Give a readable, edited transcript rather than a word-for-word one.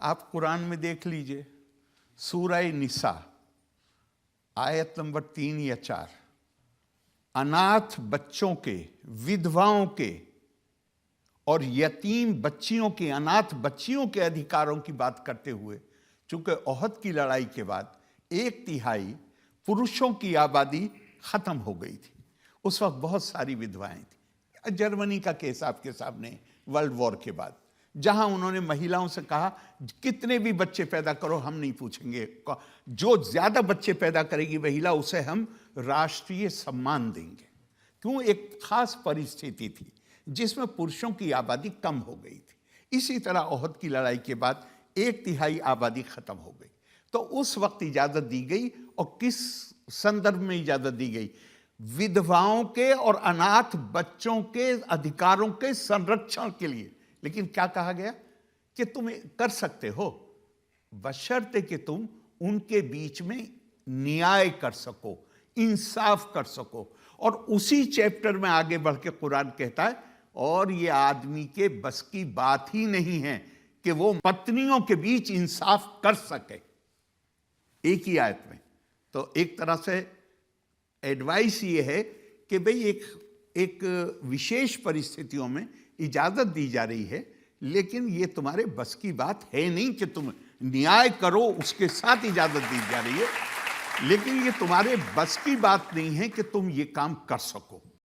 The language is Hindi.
आप कुरान में देख लीजिए, सूरह निसा आयत नंबर 3 या 4, अनाथ बच्चों के, विधवाओं के और यतीम बच्चियों के, अनाथ बच्चियों के अधिकारों की बात करते हुए, चूंकि ओहद की लड़ाई के बाद 1/3 पुरुषों की आबादी खत्म हो गई थी। उस वक्त बहुत सारी विधवाएं थी। जर्मनी का केस आपके सामने, वर्ल्ड वॉर के बाद, जहां उन्होंने महिलाओं से कहा कितने भी बच्चे पैदा करो, हम नहीं पूछेंगे, जो ज्यादा बच्चे पैदा करेगी महिला उसे हम राष्ट्रीय सम्मान देंगे। क्यों? एक खास परिस्थिति थी जिसमें पुरुषों की आबादी कम हो गई थी। इसी तरह ओहद की लड़ाई के बाद 1/3 आबादी खत्म हो गई, तो उस वक्त इजाजत दी गई। और किस संदर्भ में इजाजत दी गई? विधवाओं के और अनाथ बच्चों के अधिकारों के संरक्षण के लिए। लेकिन क्या कहा गया कि तुम कर सकते हो, बशर्ते कि तुम उनके बीच में न्याय कर सको, इंसाफ कर सको। और उसी चैप्टर में आगे बढ़ के कुरान कहता है, और ये आदमी के बस की बात ही नहीं है कि वो पत्नियों के बीच इंसाफ कर सके, एक ही आयत में। तो एक तरह से एडवाइस ये है कि भाई एक विशेष परिस्थितियों में इजाजत दी जा रही है, लेकिन ये तुम्हारे बस की बात है नहीं कि तुम न्याय करो, उसके साथ इजाजत दी जा रही है, लेकिन ये तुम्हारे बस की बात नहीं है कि तुम ये काम कर सको।